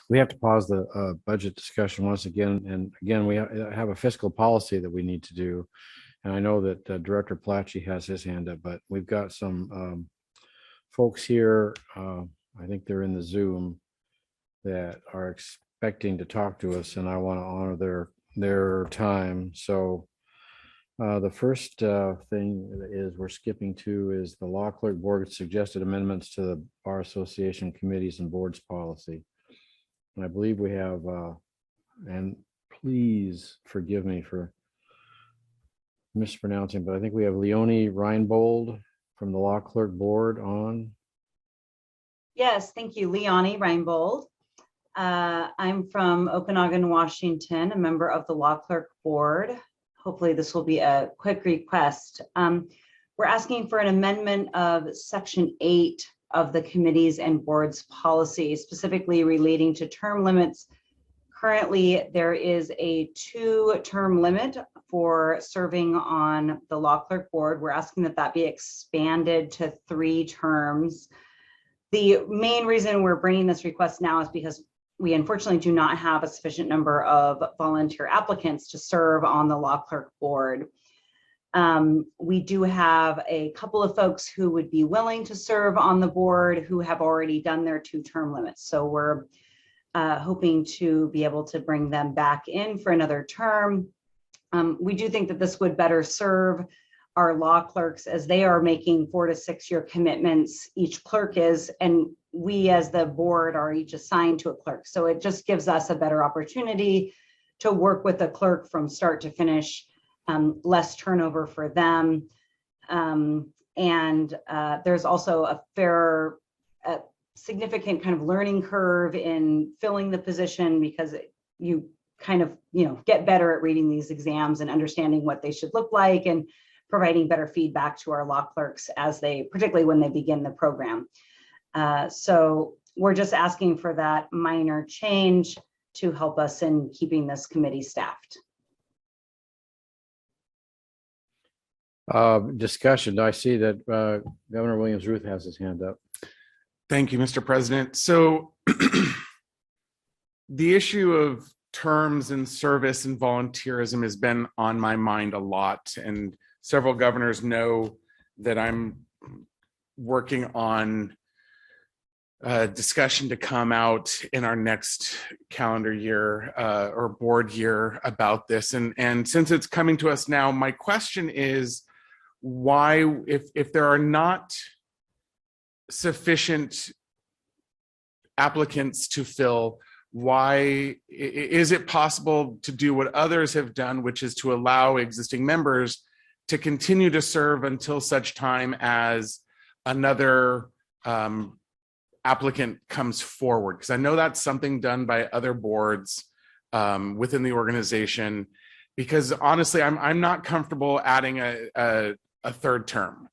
we have to pause the budget discussion once again. And again, we have a fiscal policy that we need to do. And I know that Director Platchy has his hand up, but we've got some folks here, I think they're in the Zoom, that are expecting to talk to us, and I want to honor their time. So the first thing is we're skipping to is the Law Clerk Board suggested amendments to the Bar Association committees and boards policy. And I believe we have, and please forgive me for mispronouncing, but I think we have Leonie Reinbold from the Law Clerk Board on. Yes, thank you, Leonie Reinbold. I'm from Okanagan, Washington, a member of the Law Clerk Board. Hopefully this will be a quick request. We're asking for an amendment of Section 8 of the committees and boards policy, specifically relating to term limits. Currently, there is a 2-term limit for serving on the Law Clerk Board. We're asking that that be expanded to 3 terms. The main reason we're bringing this request now is because we unfortunately do not have a sufficient number of volunteer applicants to serve on the Law Clerk Board. We do have a couple of folks who would be willing to serve on the board who have already done their 2-term limits. So we're hoping to be able to bring them back in for another term. We do think that this would better serve our law clerks as they are making 4 to 6 year commitments. Each clerk is, and we as the board are each assigned to a clerk. So it just gives us a better opportunity to work with the clerk from start to finish, less turnover for them. There's also a significant kind of learning curve in filling the position, because you kind of, get better at reading these exams and understanding what they should look like and providing better feedback to our law clerks as they, particularly when they begin the program. So we're just asking for that minor change to help us in keeping this committee staffed. Discussion. I see that Governor Williams-Ruth has his hand up. Thank you, Mr. President. So the issue of terms and service and volunteerism has been on my mind a lot, and several governors know that I'm working on a discussion to come out in our next calendar year or board year about this. And since it's coming to us now, my question is, why, if there are not sufficient applicants to fill, why is it possible to do what others have done, which is to allow existing members to continue to serve until such time as another applicant comes forward? Because I know that's something done by other boards within the organization. Because honestly, I'm not comfortable adding a 3rd term.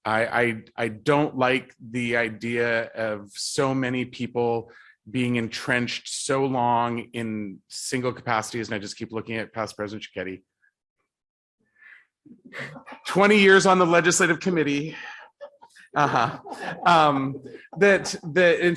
I don't like the idea of so many people being entrenched so long in single capacities. And I just keep looking at past President Cicchetti. 20 years on the legislative committee. And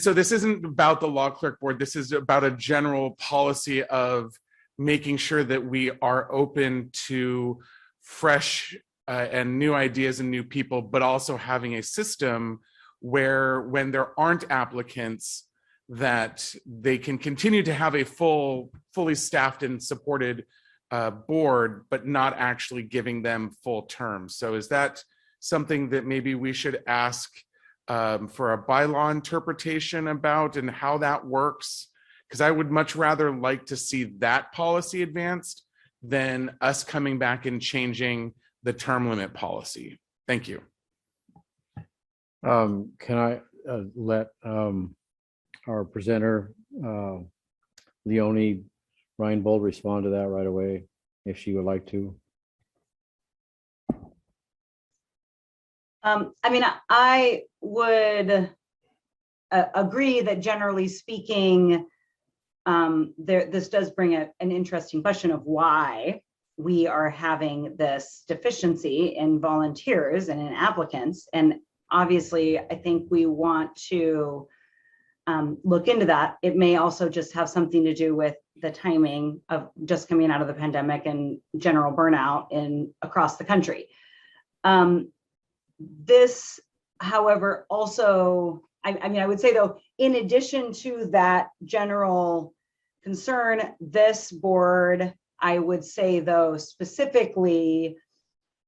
so this isn't about the Law Clerk Board. This is about a general policy of making sure that we are open to fresh and new ideas and new people, but also having a system where when there aren't applicants, that they can continue to have a fully staffed and supported board, but not actually giving them full terms. So is that something that maybe we should ask for a bylaw interpretation about, and how that works? Because I would much rather like to see that policy advanced than us coming back and changing the term limit policy. Thank you. Can I let our presenter, Leonie Reinbold, respond to that right away, if she would like to? I would agree that generally speaking, this does bring an interesting question of why we are having this deficiency in volunteers and in applicants. And obviously, I think we want to look into that. It may also just have something to do with the timing of just coming out of the pandemic and general burnout across the country. This, however, also, I would say though, in addition to that general concern, this board, I would say though, specifically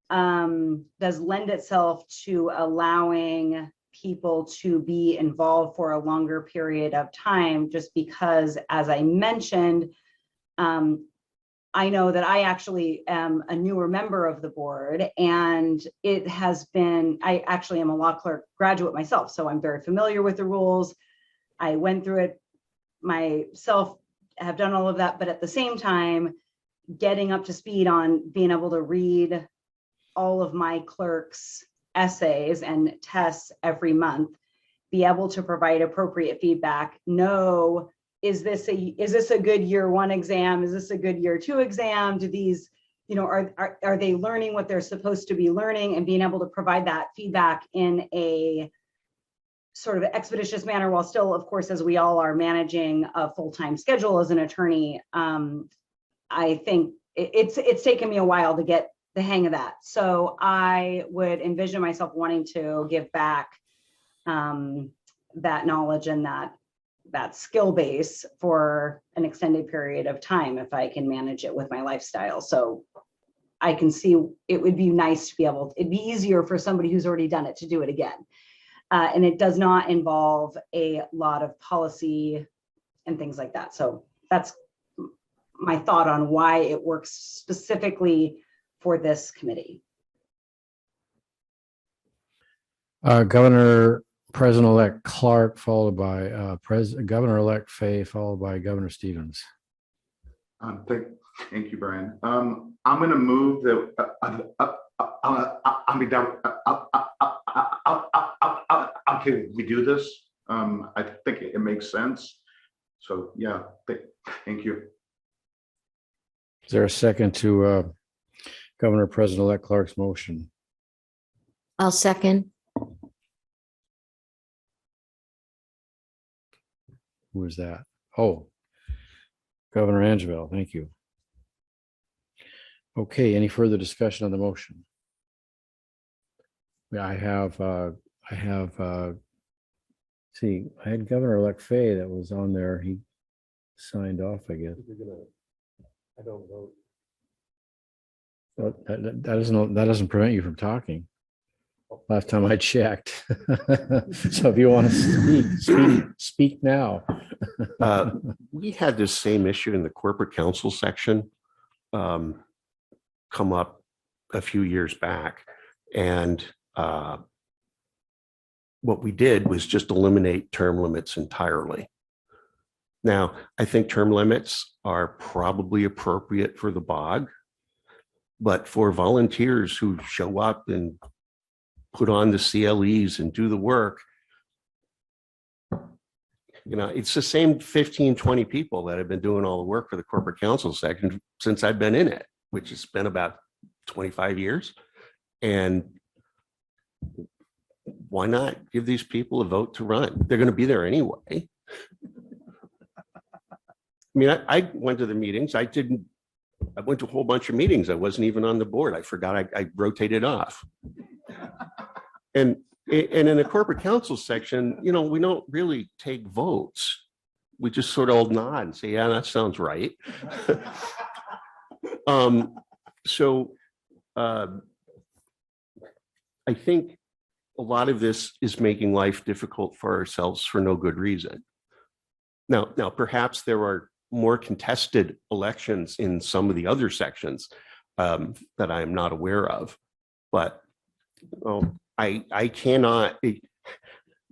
does lend itself to allowing people to be involved for a longer period of time, just because, as I mentioned, I know that I actually am a newer member of the board, and it has been, I actually am a law clerk graduate myself, so I'm very familiar with the rules. I went through it myself, have done all of that, but at the same time, getting up to speed on being able to read all of my clerks' essays and tests every month, be able to provide appropriate feedback, know, is this a good year one exam? Is this a good year two exam? Do these, are they learning what they're supposed to be learning, and being able to provide that feedback in a sort of expeditious manner, while still, of course, as we all are managing a full-time schedule as an attorney. I think it's taken me a while to get the hang of that. So I would envision myself wanting to give back that knowledge and that skill base for an extended period of time, if I can manage it with my lifestyle. So I can see it would be nice to be able, it'd be easier for somebody who's already done it to do it again. And it does not involve a lot of policy and things like that. So that's my thought on why it works specifically for this committee. Governor President-elect Clark, followed by Governor-elect Fay, followed by Governor Stevens. Thank you, Brian. I'm going to move that. Okay, we do this. I think it makes sense. So yeah, thank you. Is there a second to Governor President-elect Clark's motion? I'll second. Who is that? Oh, Governor Angeville, thank you. Okay, any further discussion on the motion? Yeah, I had Governor-elect Fay that was on there. He signed off, I guess. I don't vote. Well, that doesn't prevent you from talking. Last time I checked. So if you want to speak now. We had this same issue in the corporate counsel section come up a few years back. And what we did was just eliminate term limits entirely. Now, I think term limits are probably appropriate for the BOG, but for volunteers who show up and put on the CLEs and do the work, it's the same 15, 20 people that have been doing all the work for the corporate counsel section since I've been in it, which has been about 25 years. And why not give these people a vote to run? They're going to be there anyway. I mean, I went to the meetings. I went to a whole bunch of meetings. I wasn't even on the board. I forgot I rotated off. And in the corporate counsel section, we don't really take votes. We just sort of all nod and say, yeah, that sounds right. So I think a lot of this is making life difficult for ourselves for no good reason. Now, perhaps there are more contested elections in some of the other sections that I am not aware of, but I cannot,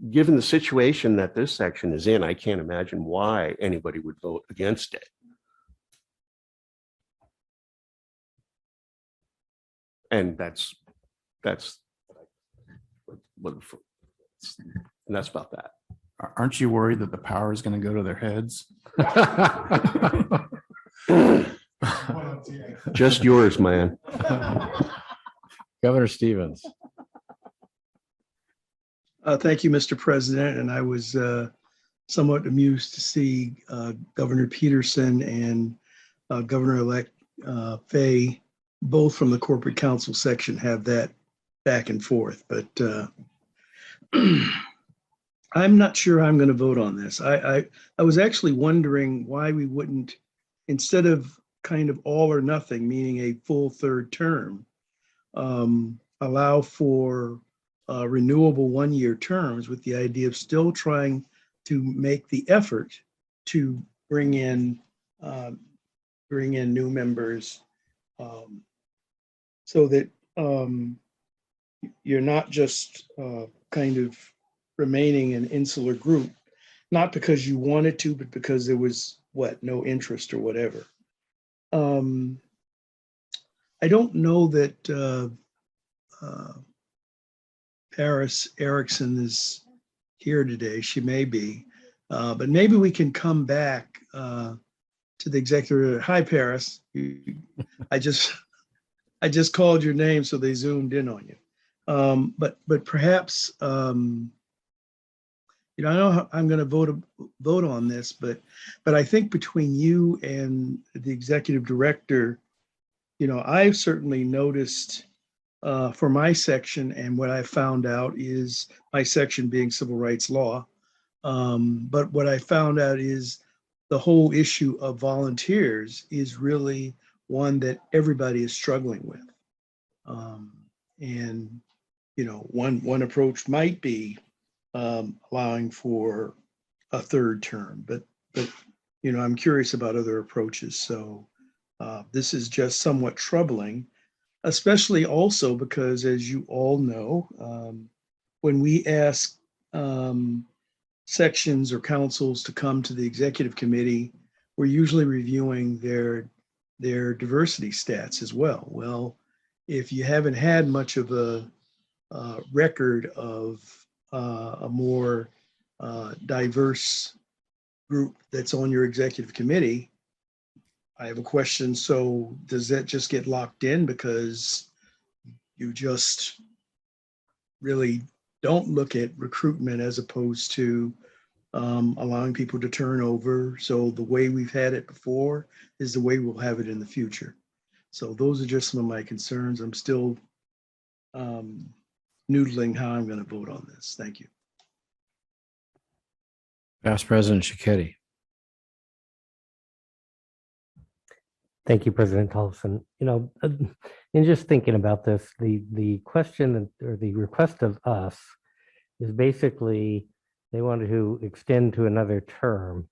given the situation that this section is in, I can't imagine why anybody would vote against it. And that's about that. Aren't you worried that the power is going to go to their heads? Just yours, man. Governor Stevens. Thank you, Mr. President. And I was somewhat amused to see Governor Peterson and Governor-elect Fay, both from the corporate council section, have that back and forth. But I'm not sure how I'm going to vote on this. I was actually wondering why we wouldn't, instead of kind of all or nothing, meaning a full third term, allow for renewable one-year terms with the idea of still trying to make the effort to bring in new members, so that you're not just kind of remaining an insular group, not because you wanted to, but because there was no interest or whatever. I don't know that Paris Erickson is here today. She may be, but maybe we can come back to the executive. Hi, Paris. I just called your name, so they zoomed in on you. But perhaps I know how I'm going to vote on this, but I think between you and the executive director, I've certainly noticed for my section, and what I found out is my section being civil rights law. But what I found out is the whole issue of volunteers is really one that everybody is struggling with. And, one approach might be allowing for a third term, but I'm curious about other approaches. So this is just somewhat troubling, especially also because, as you all know, when we ask sections or councils to come to the executive committee, we're usually reviewing their diversity stats as well. Well, if you haven't had much of a record of a more diverse group that's on your executive committee, I have a question. So does that just get locked in because you just really don't look at recruitment as opposed to allowing people to turn over? So the way we've had it before is the way we'll have it in the future. So those are just some of my concerns. I'm still noodling how I'm going to vote on this. Thank you. Past President Shichetti. Thank you, President Collison. In just thinking about this, the question or the request of us is basically they wanted to extend to another term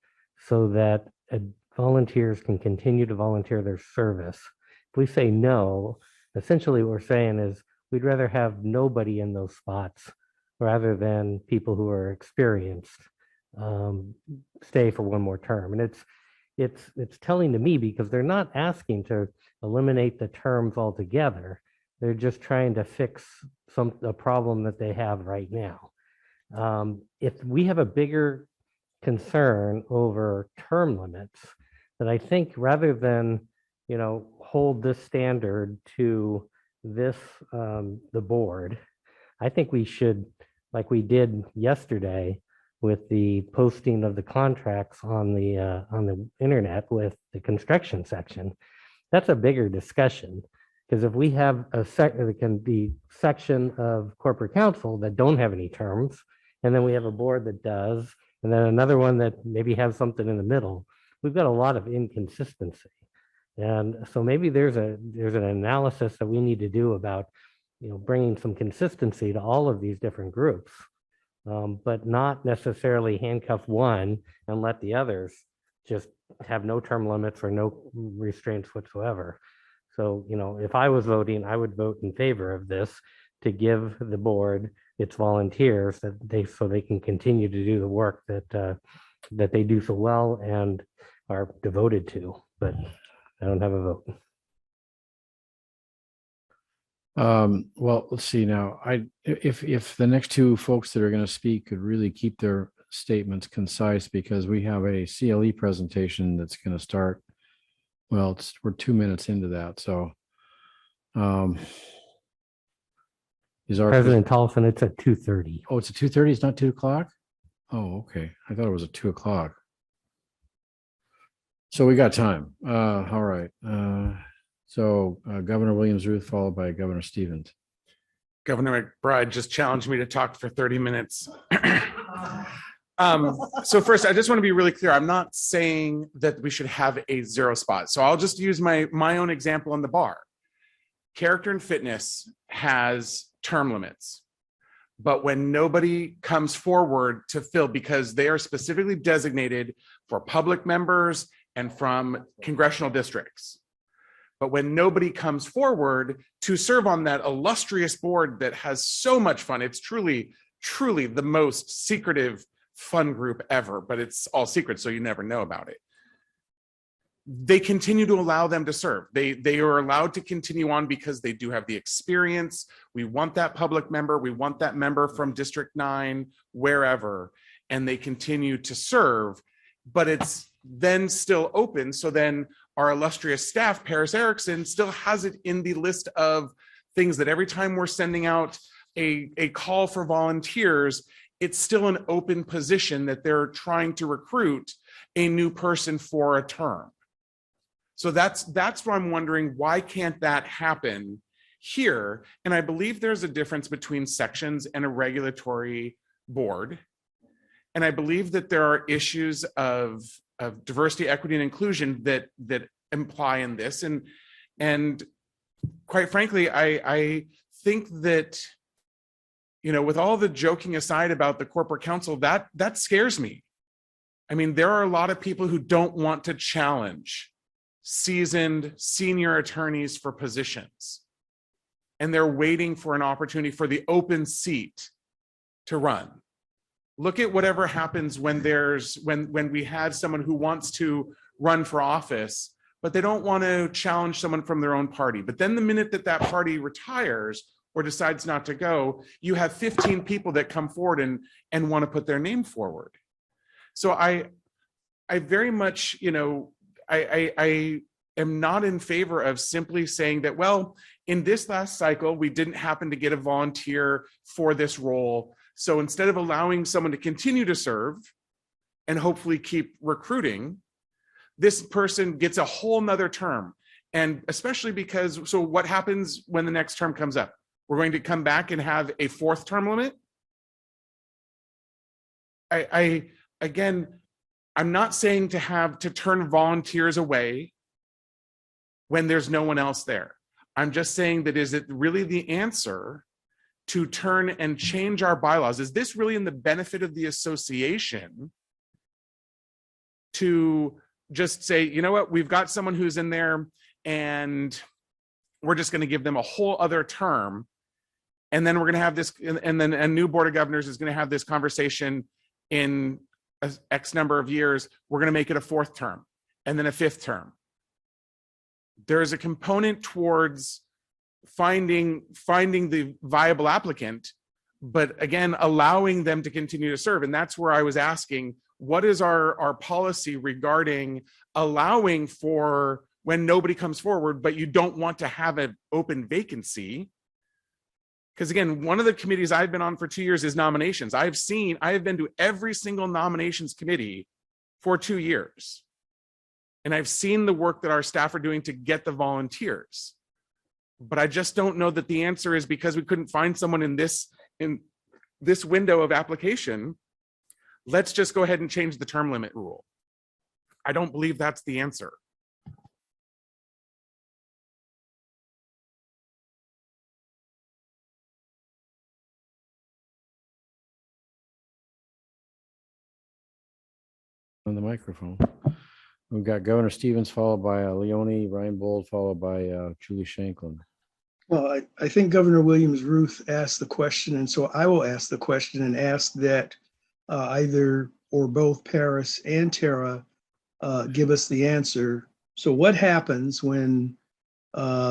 so that volunteers can continue to volunteer their service. If we say no, essentially what we're saying is we'd rather have nobody in those spots rather than people who are experienced stay for one more term. And it's telling to me because they're not asking to eliminate the terms altogether. They're just trying to fix a problem that they have right now. If we have a bigger concern over term limits, then I think rather than hold this standard to this the board, I think we should, like we did yesterday with the posting of the contracts on the internet with the construction section. That's a bigger discussion, because if we have the section of corporate counsel that don't have any terms, and then we have a board that does, and then another one that maybe has something in the middle, we've got a lot of inconsistency. And so maybe there's an analysis that we need to do about bringing some consistency to all of these different groups, but not necessarily handcuff one and let the others just have no term limits or no restraints whatsoever. So, if I was voting, I would vote in favor of this to give the board its volunteers so they can continue to do the work that they do so well and are devoted to. But I don't have a vote. Well, let's see now. If the next two folks that are going to speak could really keep their statements concise, because we have a CLE presentation that's going to start. Well, we're 2 minutes into that, so is our President Collison, it's at 2:30. Oh, it's at 2:30. It's not 2 o'clock. Oh, okay. I thought it was at 2 o'clock. So we got time. All right. So Governor Williams Ruth, followed by Governor Stevens. Governor McBride just challenged me to talk for 30 minutes. So first, I just want to be really clear. I'm not saying that we should have a zero spot. So I'll just use my own example on the bar. Character and fitness has term limits. But when nobody comes forward to fill, because they are specifically designated for public members and from congressional districts. But when nobody comes forward to serve on that illustrious board that has so much fun, it's truly, truly the most secretive fun group ever, but it's all secret, so you never know about it. They continue to allow them to serve. They are allowed to continue on because they do have the experience. We want that public member. We want that member from District 9, wherever, and they continue to serve, but it's then still open. So then our illustrious staff, Paris Erickson, still has it in the list of things that every time we're sending out a call for volunteers, it's still an open position that they're trying to recruit a new person for a term. So that's why I'm wondering, why can't that happen here? And I believe there's a difference between sections and a regulatory board. And I believe that there are issues of diversity, equity, and inclusion that imply in this. And quite frankly, I think that, you know, with all the joking aside about the corporate council, that scares me. I mean, there are a lot of people who don't want to challenge seasoned senior attorneys for positions, and they're waiting for an opportunity for the open seat to run. Look at whatever happens when we have someone who wants to run for office, but they don't want to challenge someone from their own party. But then the minute that party retires or decides not to go, you have 15 people that come forward and want to put their name forward. So I very much, you know, I am not in favor of simply saying that, well, in this last cycle, we didn't happen to get a volunteer for this role. So instead of allowing someone to continue to serve and hopefully keep recruiting, this person gets a whole nother term. And especially because, so what happens when the next term comes up? We're going to come back and have a fourth term limit? Again, I'm not saying to turn volunteers away when there's no one else there. I'm just saying that, is it really the answer to turn and change our bylaws? Is this really in the benefit of the association to just say, you know what, we've got someone who's in there and we're just going to give them a whole other term, and then we're going to have this, and then a new board of governors is going to have this conversation in X number of years, we're going to make it a fourth term and then a fifth term. There's a component towards finding the viable applicant, but again, allowing them to continue to serve. And that's where I was asking, what is our policy regarding allowing for when nobody comes forward, but you don't want to have an open vacancy? Because again, one of the committees I've been on for 2 years is nominations. I have been to every single nominations committee for 2 years. And I've seen the work that our staff are doing to get the volunteers. But I just don't know that the answer is because we couldn't find someone in this window of application, let's just go ahead and change the term limit rule. I don't believe that's the answer. On the microphone. We've got Governor Stevens, followed by Leone Reinbold, followed by Julie Shanklin. Well, I think Governor Williams Ruth asked the question, and so I will ask the question and ask that either or both Paris and Tara give us the answer. So what happens when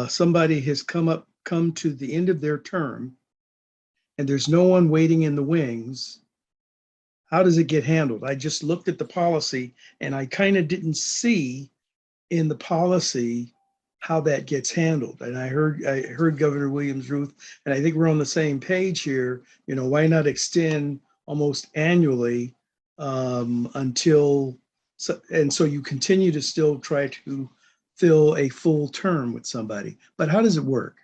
somebody has come to the end of their term and there's no one waiting in the wings? How does it get handled? I just looked at the policy and I kind of didn't see in the policy how that gets handled. And I heard Governor Williams Ruth, and I think we're on the same page here. You know, why not extend almost annually until, and so you continue to still try to fill a full term with somebody. But how does it work?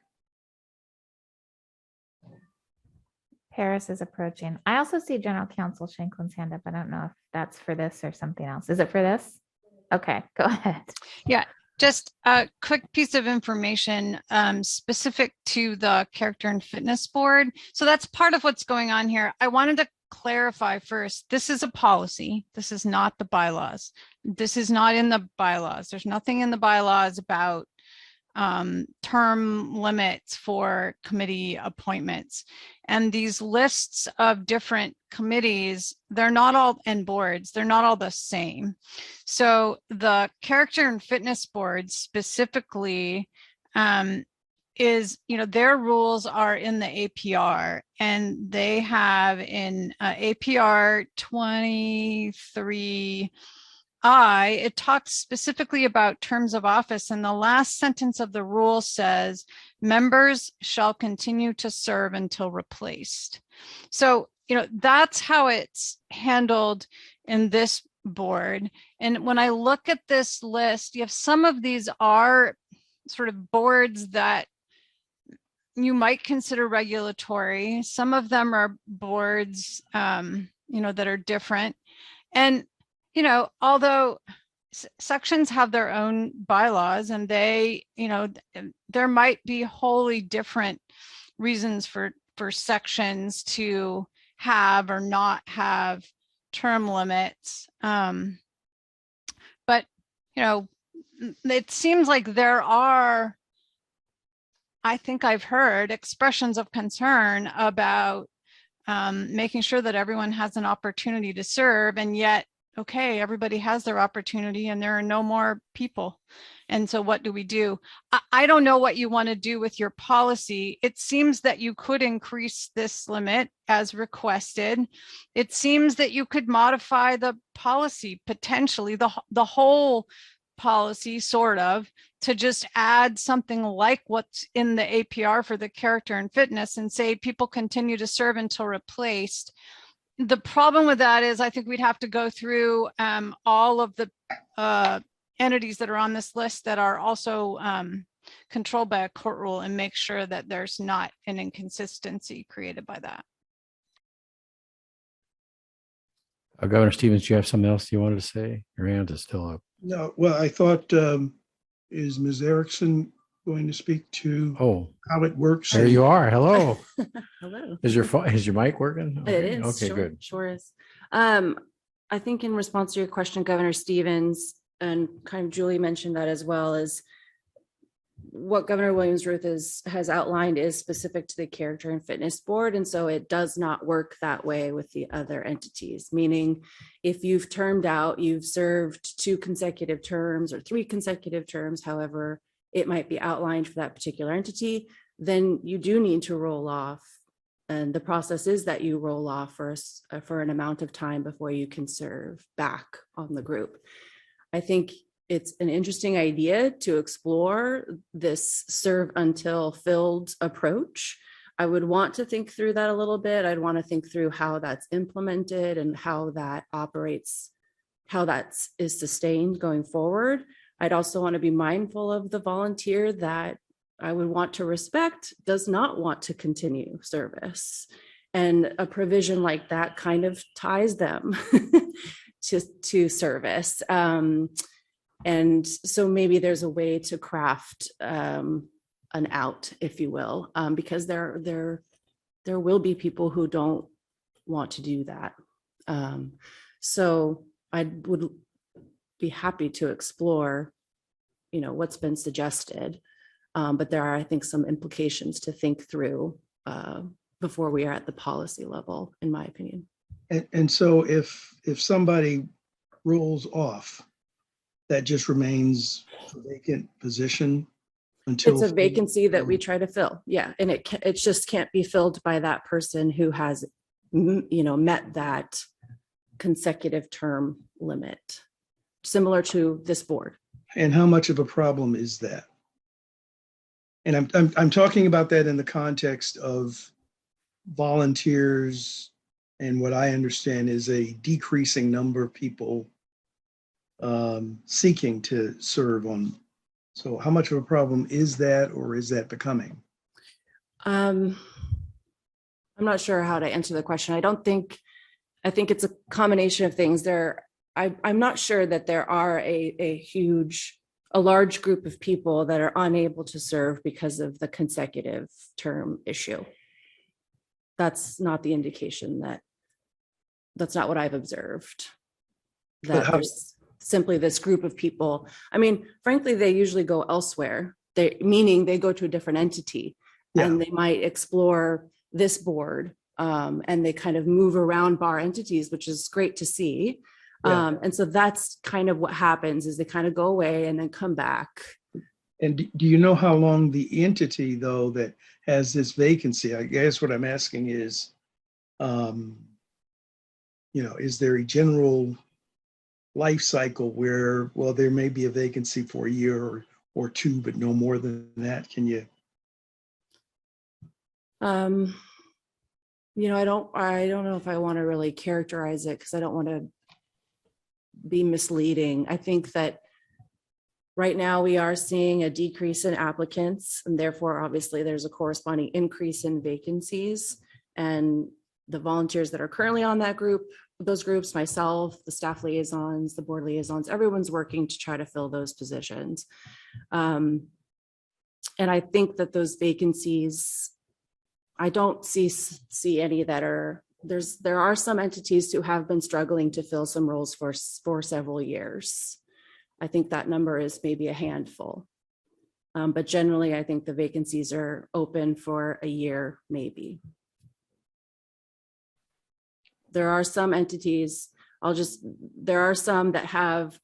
Paris is approaching. I also see General Counsel Shanklin's hand up. I don't know if that's for this or something else. Is it for this? Okay, go ahead. Just a quick piece of information specific to the Character and Fitness Board. So that's part of what's going on here. I wanted to clarify first, this is a policy. This is not the bylaws. This is not in the bylaws. There's nothing in the bylaws about term limits for committee appointments. And these lists of different committees, they're not all, and boards, they're not all the same. So the Character and Fitness Board specifically is, their rules are in the APR, and they have in APR 23, it talks specifically about terms of office, and the last sentence of the rule says members shall continue to serve until replaced. So, that's how it's handled in this board. And when I look at this list, you have some of these are sort of boards that you might consider regulatory. Some of them are boards, that are different. And although sections have their own bylaws, and they, there might be wholly different reasons for sections to have or not have term limits. But, it seems like there are, I think I've heard expressions of concern about making sure that everyone has an opportunity to serve, and yet, okay, everybody has their opportunity and there are no more people. And so what do we do? I don't know what you want to do with your policy. It seems that you could increase this limit as requested. It seems that you could modify the policy, potentially the whole policy, sort of, to just add something like what's in the APR for the Character and Fitness and say people continue to serve until replaced. The problem with that is I think we'd have to go through all of the entities that are on this list that are also controlled by a court rule and make sure that there's not an inconsistency created by that. Governor Stevens, do you have something else you wanted to say? Your hand is still up. No, well, I thought, is Ms. Erickson going to speak to how it works? There you are. Hello. Hello. Is your mic working? It is. Okay, sure, good. Sure is. I think in response to your question, Governor Stevens, and kind of Julie mentioned that as well, is what Governor Williams-Ruth has outlined is specific to the Character and Fitness Board. And so it does not work that way with the other entities, meaning if you've termed out, you've served 2 consecutive terms or 3 consecutive terms, however it might be outlined for that particular entity, then you do need to roll off. And the process is that you roll off for an amount of time before you can serve back on the group. I think it's an interesting idea to explore this serve until filled approach. I would want to think through that a little bit. I'd want to think through how that's implemented and how that operates, how that is sustained going forward. I'd also want to be mindful of the volunteer that I would want to respect does not want to continue service. And a provision like that kind of ties them to service. And so maybe there's a way to craft an out, if you will, because there will be people who don't want to do that. So I would be happy to explore, what's been suggested. But there are, I think, some implications to think through before we are at the policy level, in my opinion. And so if somebody rolls off, that just remains a vacant position until it's a vacancy that we try to fill. Yeah, and it just can't be filled by that person who has, met that consecutive term limit, similar to this board. And how much of a problem is that? And I'm talking about that in the context of volunteers and what I understand is a decreasing number of people seeking to serve on. So how much of a problem is that, or is that becoming? I'm not sure how to answer the question. I think it's a combination of things. I'm not sure that there are a large group of people that are unable to serve because of the consecutive term issue. That's not the indication that's not what I've observed. That there's simply this group of people. I mean, frankly, they usually go elsewhere. Meaning they go to a different entity, and they might explore this board, and they kind of move around bar entities, which is great to see. And so that's kind of what happens, is they kind of go away and then come back. And do you know how long the entity, though, that has this vacancy? I guess what I'm asking is, is there a general life cycle where, well, there may be a vacancy for a year or two, but no more than that? Can you? I don't know if I want to really characterize it, because I don't want to be misleading. I think that right now we are seeing a decrease in applicants, and therefore obviously there's a corresponding increase in vacancies. And the volunteers that are currently on those groups, myself, the staff liaisons, the board liaisons, everyone's working to try to fill those positions. And I think that those vacancies, I don't see any that are, there are some entities who have been struggling to fill some roles for several years. I think that number is maybe a handful. But generally, I think the vacancies are open for a year, maybe. There are some entities, there are some that have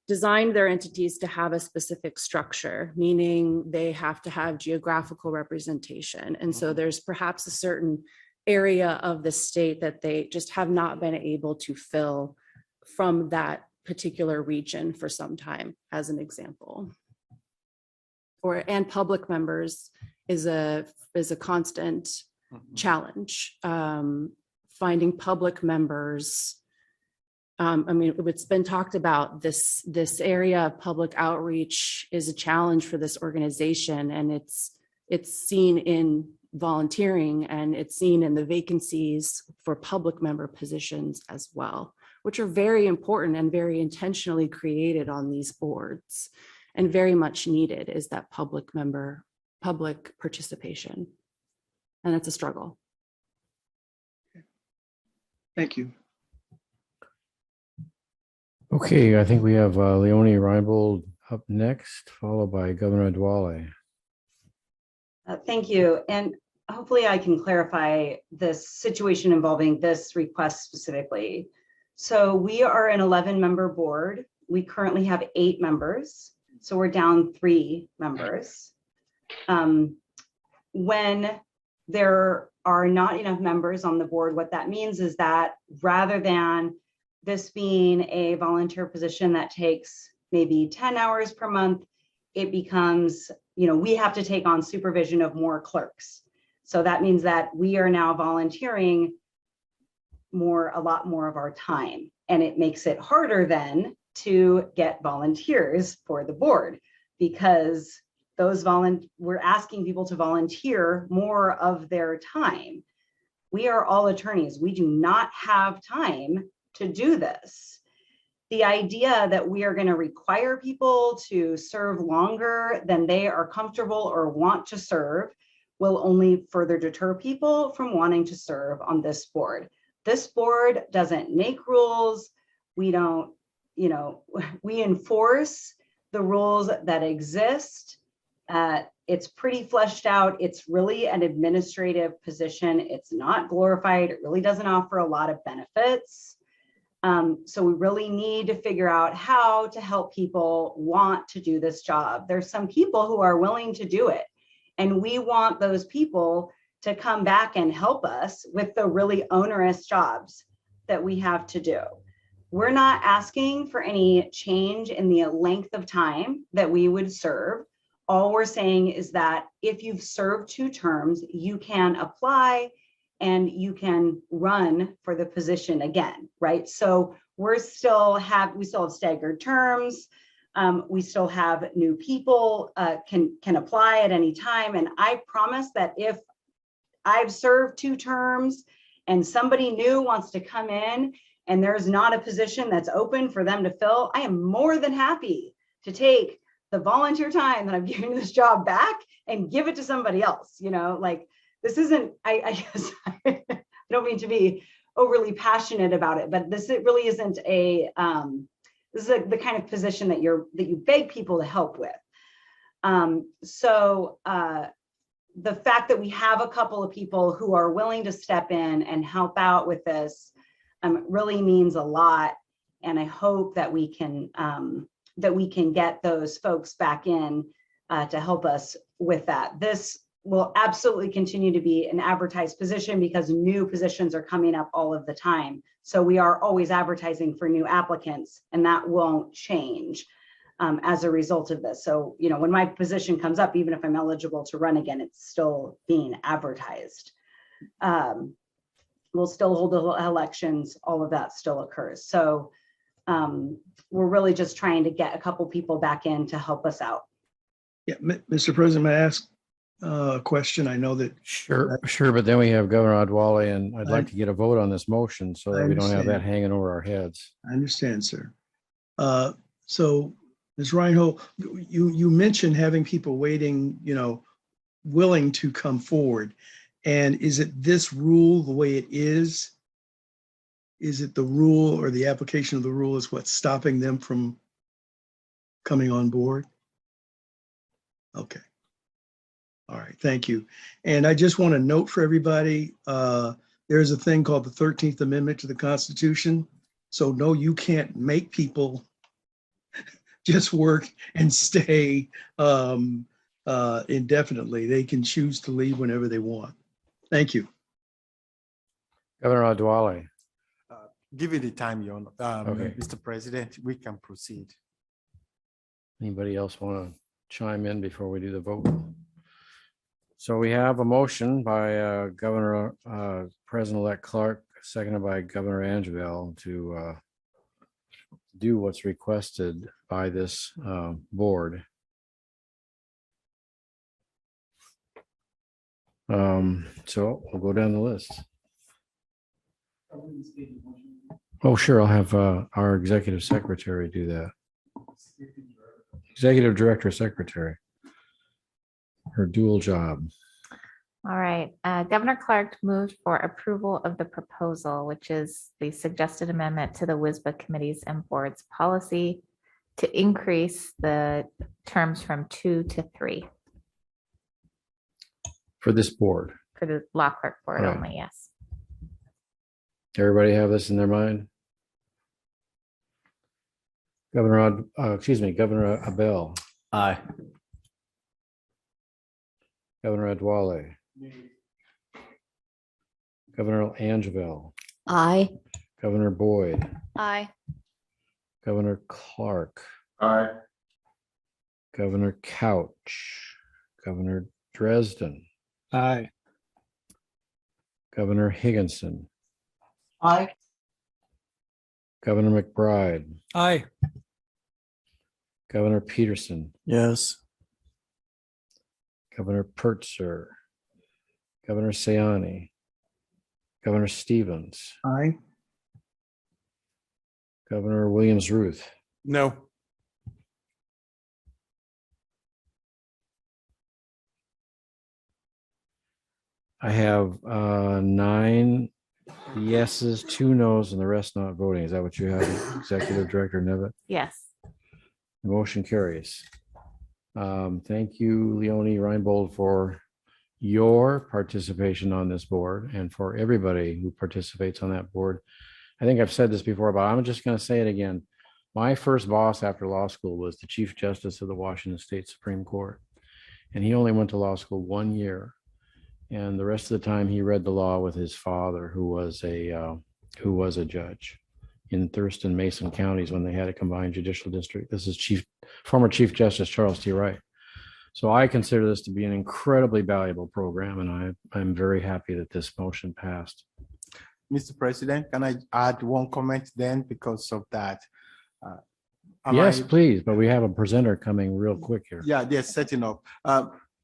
designed their entities to have a specific structure, meaning they have to have geographical representation. And so there's perhaps a certain area of the state that they just have not been able to fill from that particular region for some time, as an example. And public members is a constant challenge. Finding public members. I mean, it's been talked about, this area of public outreach is a challenge for this organization, and it's seen in volunteering, and it's seen in the vacancies for public member positions as well, which are very important and very intentionally created on these boards, and very much needed is that public participation. And it's a struggle. Thank you. Okay, I think we have Leonie Reinbold up next, followed by Governor Dwale. Thank you. And hopefully I can clarify this situation involving this request specifically. So we are an 11-member board. We currently have 8 members. So we're down 3 members. When there are not enough members on the board, what that means is that rather than this being a volunteer position that takes maybe 10 hours per month, it becomes, we have to take on supervision of more clerks. So that means that we are now volunteering a lot more of our time. And it makes it harder then to get volunteers for the board, because we're asking people to volunteer more of their time. We are all attorneys. We do not have time to do this. The idea that we are going to require people to serve longer than they are comfortable or want to serve will only further deter people from wanting to serve on this board. This board doesn't make rules. We don't, we enforce the rules that exist. It's pretty fleshed out. It's really an administrative position. It's not glorified. It really doesn't offer a lot of benefits. So we really need to figure out how to help people want to do this job. There's some people who are willing to do it, and we want those people to come back and help us with the really onerous jobs that we have to do. We're not asking for any change in the length of time that we would serve. All we're saying is that if you've served 2 terms, you can apply and you can run for the position again, right? So we still have staggered terms. We still have new people can apply at any time. And I promise that if I've served 2 terms and somebody new wants to come in and there's not a position that's open for them to fill, I am more than happy to take the volunteer time that I've given this job back and give it to somebody else. You know, like this isn't, I guess, I don't mean to be overly passionate about it, but it really isn't this is the kind of position that you beg people to help with. The fact that we have a couple of people who are willing to step in and help out with this really means a lot. And I hope that we can get those folks back in to help us with that. This will absolutely continue to be an advertised position because new positions are coming up all of the time. So we are always advertising for new applicants, and that won't change as a result of this. So, you know, when my position comes up, even if I'm eligible to run again, it's still being advertised. We'll still hold the elections, all of that still occurs. So we're really just trying to get a couple people back in to help us out. Yeah, Mr. President, may I ask a question? I know that. Sure. But then we have Governor Adwale, and I'd like to get a vote on this motion so that we don't have that hanging over our heads. I understand, sir. So, Ms. Reinhold, you mentioned having people waiting, you know, willing to come forward. And is it this rule the way it is? Is it the rule or the application of the rule is what's stopping them from coming on board? Okay. All right, thank you. And I just want to note for everybody, there's a thing called the 13th Amendment to the Constitution. So no, you can't make people just work and stay indefinitely. They can choose to leave whenever they want. Thank you. Governor Adwale. Give it the time, Your Honor. Okay. Mr. President, we can proceed. Anybody else want to chime in before we do the vote? So we have a motion by Governor President-elect Clark, seconded by Governor Angeville to do what's requested by this board. So we'll go down the list. Oh, sure. I'll have our executive secretary do that. Executive director secretary. Her dual job. All right. Governor Clark moved for approval of the proposal, which is the suggested amendment to the WSBA committees and boards policy to increase the terms from 2 to 3. For this board. For the law clerk board Right. only, yes. Everybody have this in their mind? Governor Abel. Aye. Governor Adwale. Governor Angeville. Aye. Governor Boyd. Aye. Governor Clark. Aye. Governor Couch. Governor Dresden. Aye. Governor Higginson. Aye. Governor McBride. Aye. Governor Peterson. Yes. Governor Pertzer. Governor Sayani. Governor Stevens. Aye. Governor Williams-Ruth. No. I have 9 yeses, 2 nos, and the rest not voting. Is that what you have, Executive Director Nevitt? Yes. The motion carries. Thank you, Leonie Reinbold, for your participation on this board and for everybody who participates on that board. I think I've said this before, but I'm just going to say it again. My first boss after law school was the Chief Justice of the Washington State Supreme Court. And he only went to law school 1 year. And the rest of the time he read the law with his father, who was a judge in Thurston, Mason counties when they had a combined judicial district. This is former Chief Justice Charles T. Wright. So I consider this to be an incredibly valuable program, and I'm very happy that this motion passed. Mr. President, can I add one comment then because of that? Am Yes, I- please, but we have a presenter coming real quick here. Yeah, they're setting up.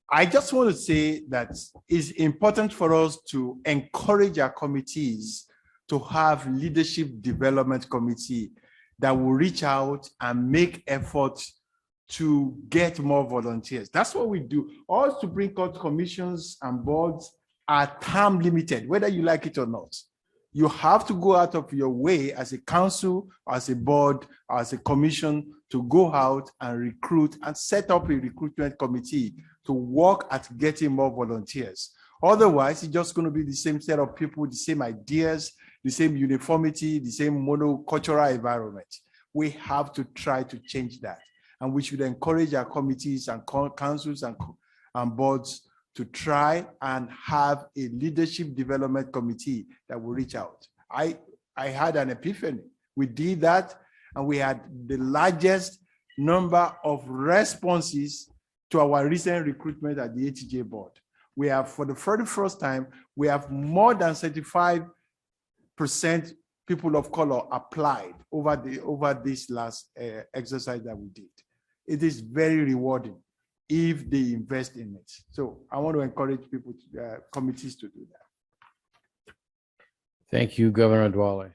I just want to say that it's important for us to encourage our committees to have leadership development committee that will reach out and make efforts to get more volunteers. That's what we do. All Supreme Court commissions and boards are term limited, whether you like it or not. You have to go out of your way as a council, as a board, as a commission to go out and recruit and set up a recruitment committee to work at getting more volunteers. Otherwise, it's just going to be the same set of people, the same ideas, the same uniformity, the same monocultural environment. We have to try to change that. And we should encourage our committees and councils and boards to try and have a leadership development committee that will reach out. I had an epiphany. We did that, and we had the largest number of responses to our recent recruitment at the ATJ board. We have, for the very first time, we have more than 35% people of color applied over this last exercise that we did. It is very rewarding if they invest in it. So I want to encourage people, committees to do that. Thank you, Governor Dwale.